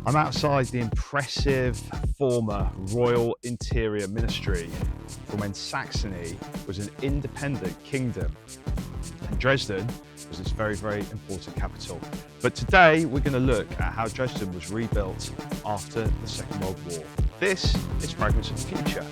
I'm outside the impressive former Royal Interior Ministry from when Saxony was an independent kingdom and Dresden was its very, very important capital. But today we're going to look at how Dresden was rebuilt after the Second World War. This is Fragments of the Future.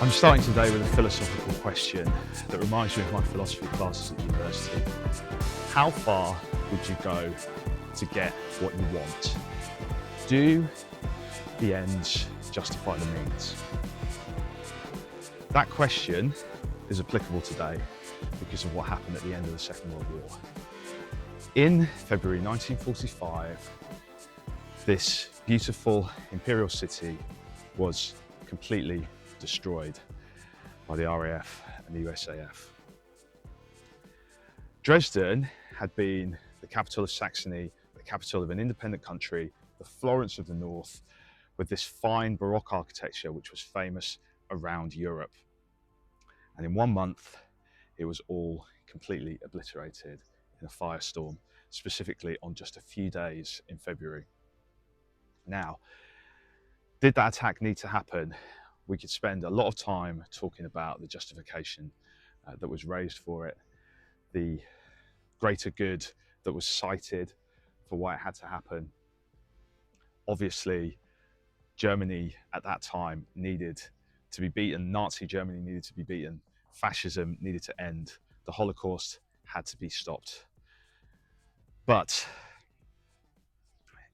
I'm starting today with a philosophical question that reminds me of my philosophy classes at university. How far would you go to get what you want? Do the ends justify the means? That question is applicable today because of what happened at the end of the Second World War. In February 1945, this beautiful imperial city was completely destroyed by the RAF and the USAF. Dresden had been the capital of Saxony, the capital of an independent country, the Florence of the North, with this fine Baroque architecture which was famous around Europe. And in 1 month, it was all completely obliterated in a firestorm, specifically on just a few days in February. Now, did that attack need to happen? We could spend a lot of time talking about the justification that was raised for it, the greater good that was cited for why it had to happen. Obviously, Germany at that time needed to be beaten. Nazi Germany needed to be beaten. Fascism needed to end. The Holocaust had to be stopped. But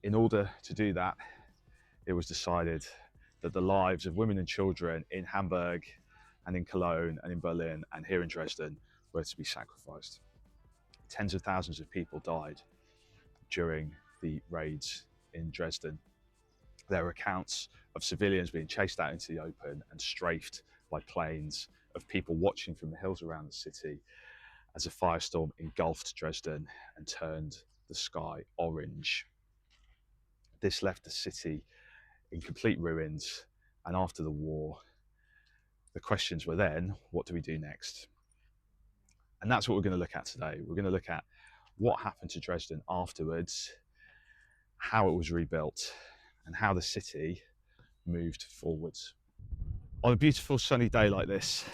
in order to do that, it was decided that the lives of women and children in Hamburg and in Cologne and in Berlin and here in Dresden were to be sacrificed. Tens of thousands of people died during the raids in Dresden. There are accounts of civilians being chased out into the open and strafed by planes, of people watching from the hills around the city as a firestorm engulfed Dresden and turned the sky orange. This left the city in complete ruins, and after the war, the questions were then, what do we do next? And that's what we're going to look at today. We're going to look at what happened to Dresden afterwards, how it was rebuilt, and how the city moved forwards. On a beautiful sunny day like this,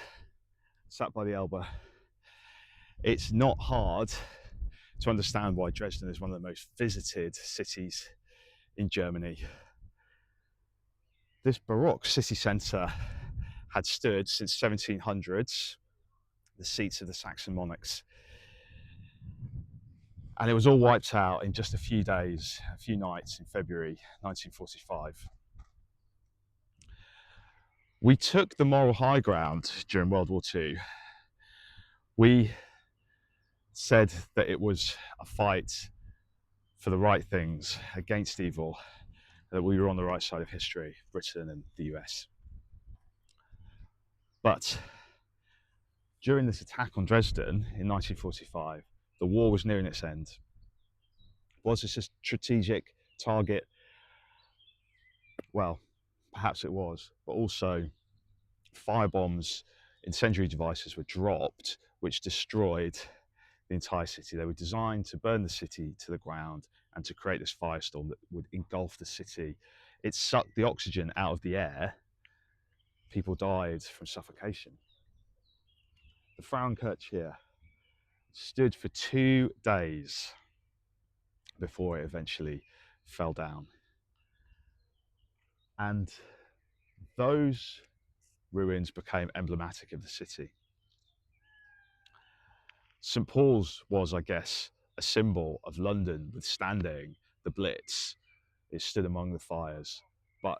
sat by the Elbe, it's not hard to understand why Dresden is one of the most visited cities in Germany. This Baroque city centre had stood since 1700s, the seats of the Saxon monarchs. And it was all wiped out in just a few days, a few nights in February 1945. We took the moral high ground during World War II. We said that it was a fight for the right things against evil, that we were on the right side of history, Britain and the US. But during this attack on Dresden in 1945, the war was nearing its end. Was this a strategic target? Well, perhaps it was, but also firebombs, incendiary devices were dropped, which destroyed the entire city. They were designed to burn the city to the ground and to create this firestorm that would engulf the city. It sucked the oxygen out of the air. People died from suffocation. The Frauenkirche here stood for 2 days before it eventually fell down. And those ruins became emblematic of the city. St. Paul's was, I guess, a symbol of London withstanding the Blitz. It stood among the fires, but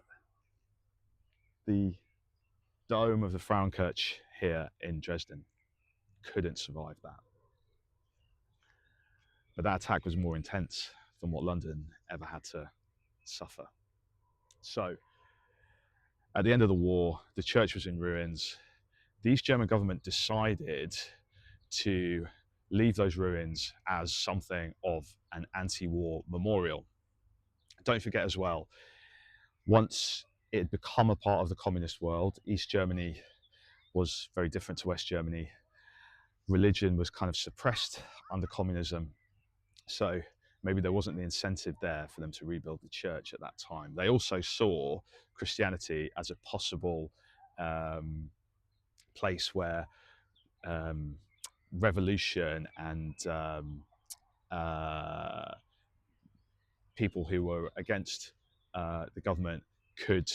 the dome of the Frauenkirche here in Dresden couldn't survive that. but that attack was more intense than what London ever had to suffer. So at the end of the war, the church was in ruins. The East German government decided to leave those ruins as something of an anti-war memorial. Don't forget as well, once it had become a part of the communist world, East Germany was very different to West Germany. Religion was kind of suppressed under communism. So maybe there wasn't the incentive there for them to rebuild the church at that time. They also saw Christianity as a possible place where um, revolution and uh, people who were against the government could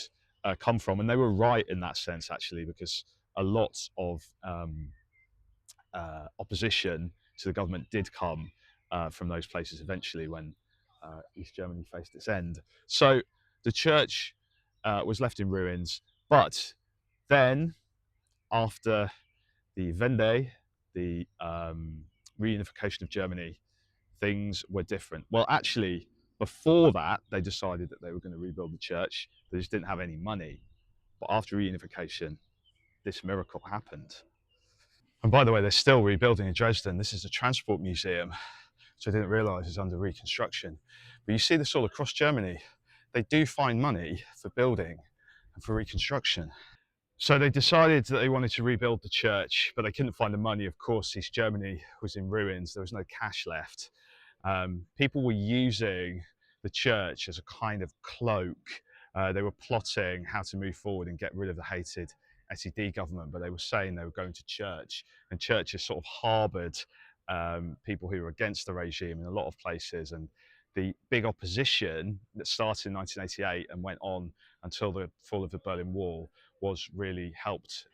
come from. And they were right in that sense, actually, because a lot of opposition to the government did come from those places eventually when East Germany faced its end. So the church was left in ruins, but then after the Wende, the reunification of Germany, things were different. Well, actually, before that, they decided that they were going to rebuild the church. They just didn't have any money. But after reunification, this miracle happened. And by the way, they're still rebuilding in Dresden. This is a transport museum, which I didn't realize is under reconstruction. But you see this all across Germany. They do find money for building and for reconstruction. So they decided that they wanted to rebuild the church, but they couldn't find the money. Of course, East Germany was in ruins. There was no cash left. People were using the church as a kind of cloak. They were plotting how to move forward and get rid of the hated SED government, but they were saying they were going to church, and churches sort of harboured people who were against the regime in a lot of places. And the big opposition that started in 1988 and went on until the fall of the Berlin Wall was really helped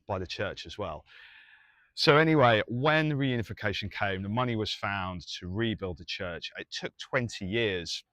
by the church as well. So anyway, when reunification came, the money was found to rebuild the church. It took 20 years.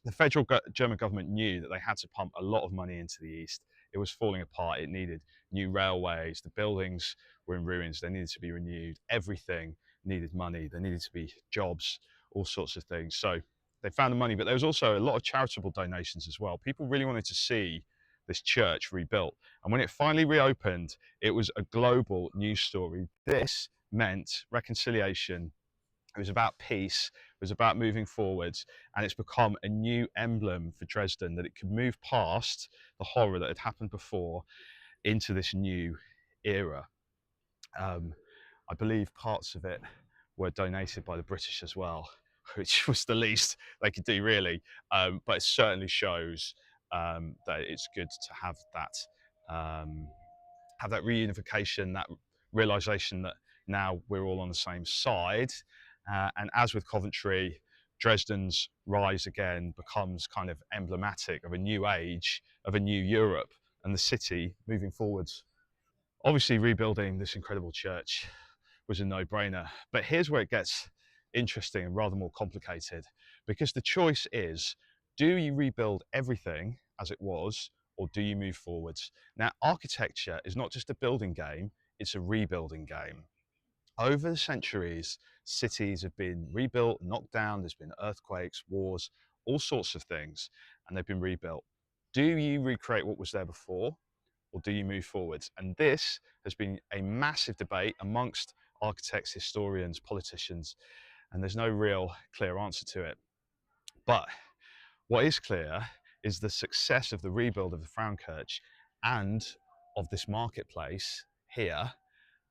The federal German government knew that they had to pump a lot of money into the east. It was falling apart. It needed new railways. The buildings were in ruins. They needed to be renewed. Everything needed money. There needed to be jobs, all sorts of things. So they found the money, but there was also a lot of charitable donations as well. People really wanted to see this church rebuilt. And when it finally reopened, it was a global news story. This meant reconciliation. It was about peace. It was about moving forwards. And it's become a new emblem for Dresden, that it could move past the horror that had happened before into this new era. I believe parts of it were donated by the British as well, which was the least they could do, really. But it certainly shows that it's good to have that reunification, that realization that now we're all on the same side. And as with Coventry, Dresden's rise again becomes kind of emblematic of a new age, of a new Europe, and the city moving forwards. Obviously, rebuilding this incredible church was a no-brainer, but here's where it gets interesting and rather more complicated, because the choice is, do you rebuild everything as it was, or do you move forwards? Now, architecture is not just a building game, it's a rebuilding game. Over the centuries, cities have been rebuilt, knocked down, there's been earthquakes, wars, all sorts of things, and they've been rebuilt. Do you recreate what was there before, or do you move forwards? And this has been a massive debate amongst architects, historians, politicians, and there's no real clear answer to it. But what is clear is the success of the rebuild of the Frauenkirche and of this marketplace here.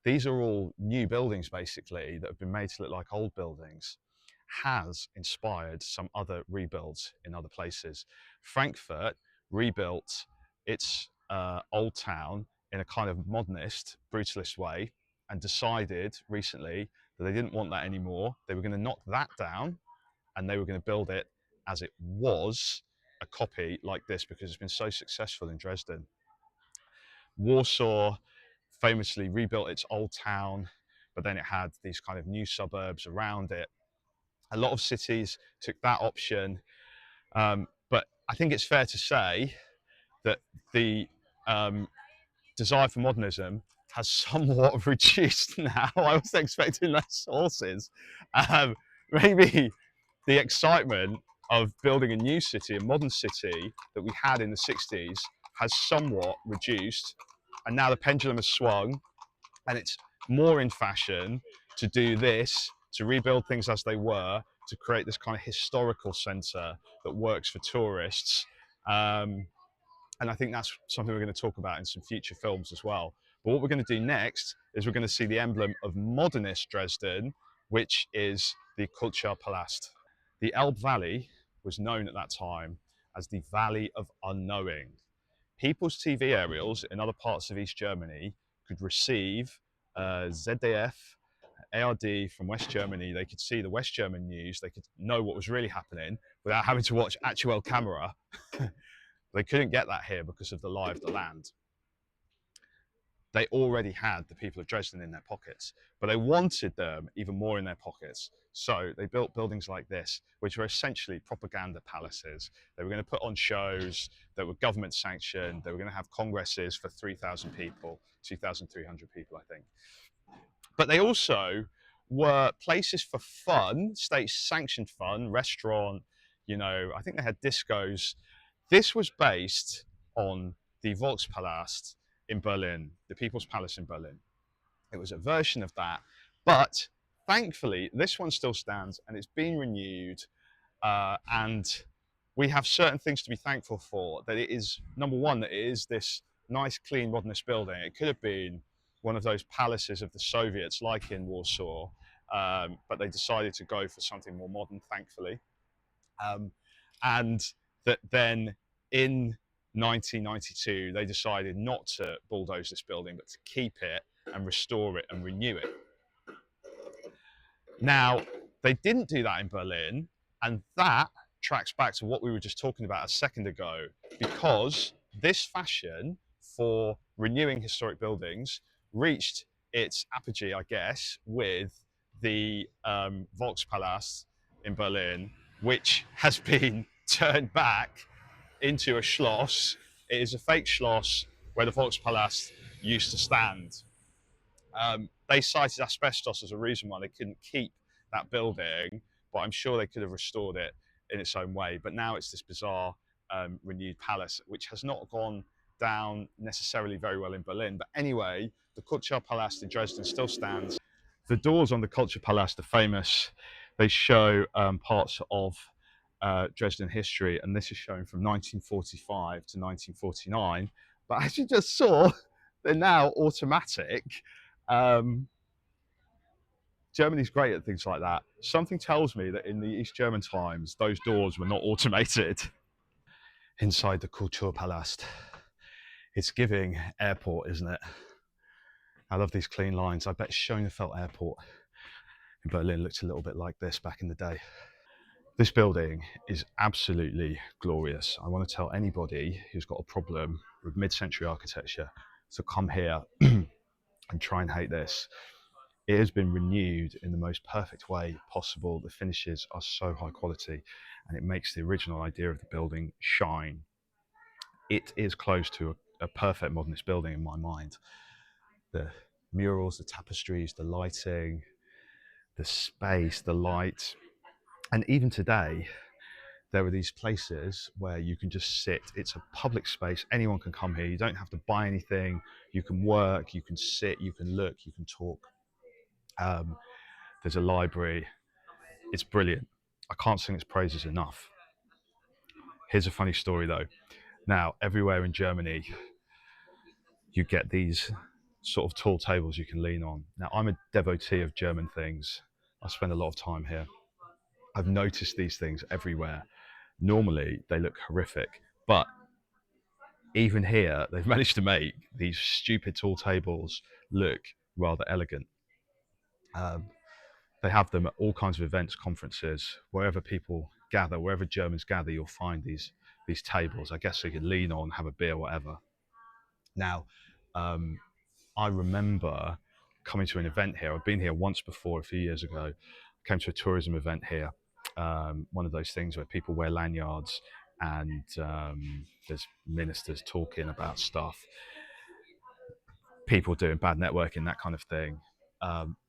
These are all new buildings, basically, that have been made to look like old buildings, has inspired some other rebuilds in other places. Frankfurt rebuilt its old town in a kind of modernist, brutalist way, and decided recently that they didn't want that anymore. They were going to knock that down and they were going to build it as it was, a copy like this, because it's been so successful in Dresden. Warsaw famously rebuilt its old town, but then it had these kind of new suburbs around it. A lot of cities took that option, but I think it's fair to say that the desire for modernism has somewhat reduced now. I was expecting less horses, maybe the excitement of building a new city, a modern city that we had in the 60s, has somewhat reduced. And now the pendulum has swung, and it's more in fashion to do this, to rebuild things as they were, to create this kind of historical centre that works for tourists. And I think that's something we're going to talk about in some future films as well. But what we're going to do next is we're going to see the emblem of modernist Dresden, which is the Kulturpalast. The Elbe Valley was known at that time as the Valley of Unknowing. People's TV aerials in other parts of East Germany could receive ZDF, ARD from West Germany. They could see the West German news. They could know what was really happening without having to watch actual camera. They couldn't get that here because of the lie of the land. They already had the people of Dresden in their pockets, but they wanted them even more in their pockets. So they built buildings like this, which were essentially propaganda palaces. They were going to put on shows that were government sanctioned. They were going to have congresses for 3,000 people, 2,300 people, I think. But they also were places for fun, state sanctioned fun, restaurant, I think they had discos. This was based on the Volkspalast in Berlin, the People's Palace in Berlin. It was a version of that, but thankfully this one still stands and it's been renewed, and we have certain things to be thankful for. That it is, number one, that it is this nice, clean, modernist building. It could have been one of those palaces of the Soviets, like in Warsaw, but they decided to go for something more modern, thankfully. And that then in 1992, they decided not to bulldoze this building, but to keep it and restore it and renew it. Now, they didn't do that in Berlin, and that tracks back to what we were just talking about a second ago, because this fashion for renewing historic buildings reached its apogee, I guess, with the Volkspalast in Berlin, which has been turned back into a Schloss. It is a fake Schloss where the Volkspalast used to stand. They cited asbestos as a reason why they couldn't keep that building, but I'm sure they could have restored it in its own way. But now it's this bizarre renewed palace, which has not gone down necessarily very well in Berlin. But anyway, the Kulturpalast in Dresden still stands. The doors on the Kulturpalast are famous. They show parts of Dresden history, and this is shown from 1945 to 1949. But as you just saw, they're now automatic. Germany's great at things like that. Something tells me that in the East German times, those doors were not automated. Inside the Kulturpalast, it's giving airport, isn't it? I love these clean lines. I bet Schönefeld Airport in Berlin looked a little bit like this back in the day. This building is absolutely glorious. I want to tell anybody who's got a problem with mid-century architecture to come here and try and hate this. It has been renewed in the most perfect way possible. The finishes are so high quality, and it makes the original idea of the building shine. It is close to a perfect modernist building in my mind. The murals, the tapestries, the lighting, the space, the light. And even today, there are these places where you can just sit. It's a public space. Anyone can come here. You don't have to buy anything. You can work, you can sit, you can look, you can talk. There's a library. It's brilliant. I can't sing its praises enough. Here's a funny story though. Now, everywhere in Germany, you get these sort of tall tables you can lean on. Now, I'm a devotee of German things. I spend a lot of time here. I've noticed these things everywhere. Normally, they look horrific, but even here, they've managed to make these stupid tall tables look rather elegant. They have them at all kinds of events, conferences, wherever people gather, wherever Germans gather, you'll find these tables. I guess so you can lean on, have a beer, whatever. Now, I remember coming to an event here. I've been here once before, a few years ago. I came to a tourism event here, one of those things where people wear lanyards and there's ministers talking about stuff, people doing bad networking, that kind of thing.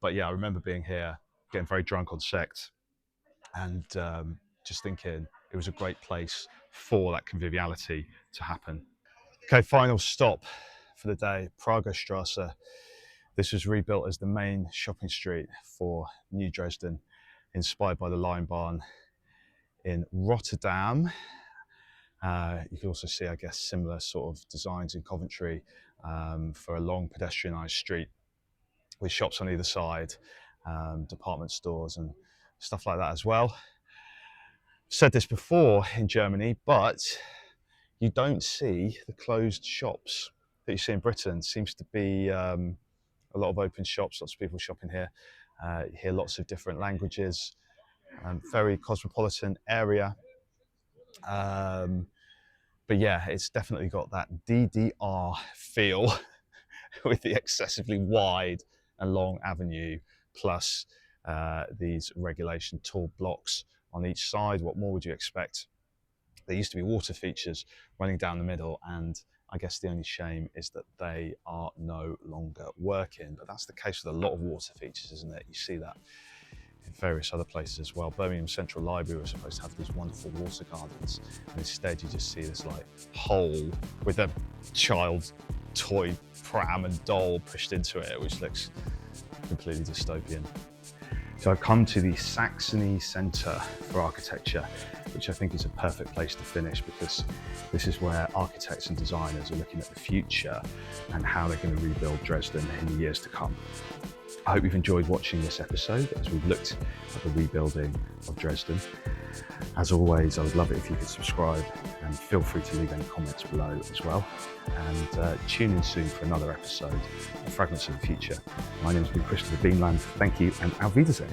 But yeah, I remember being here, getting very drunk on sect, and just thinking it was a great place for that conviviality to happen. Okay, final stop for the day, Prager Strasse. This was rebuilt as the main shopping street for New Dresden, inspired by the Lion Barn in Rotterdam. You can also see, I guess, similar sort of designs in Coventry for a long pedestrianised street with shops on either side, department stores and stuff like that as well. Said this before in Germany, but you don't see the closed shops that you see in Britain. Seems to be a lot of open shops, lots of people shopping here. You hear lots of different languages, very cosmopolitan area. But yeah, it's definitely got that DDR feel with the excessively wide and long avenue, plus these regulation tall blocks on each side. What more would you expect? There used to be water features running down the middle, and I guess the only shame is that they are no longer working. But that's the case with a lot of water features, isn't it? You see that in various other places as well. Birmingham Central Library was supposed to have these wonderful water gardens, and instead you just see this like hole with a child's toy pram and doll pushed into it, which looks completely dystopian. So I've come to the Saxony Centre for Architecture, which I think is a perfect place to finish, because this is where architects and designers are looking at the future and how they're going to rebuild Dresden in the years to come. I hope you've enjoyed watching this episode as we've looked at the rebuilding of Dresden. As always, I would love it if you could subscribe, and feel free to leave any comments below as well. And tune in soon for another episode of Fragments of the Future. My name has been Christopher Beamland. Thank you, and auf Wiedersehen.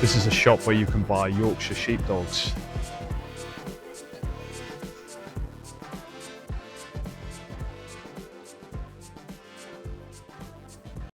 This is a shop where you can buy Yorkshire sheepdogs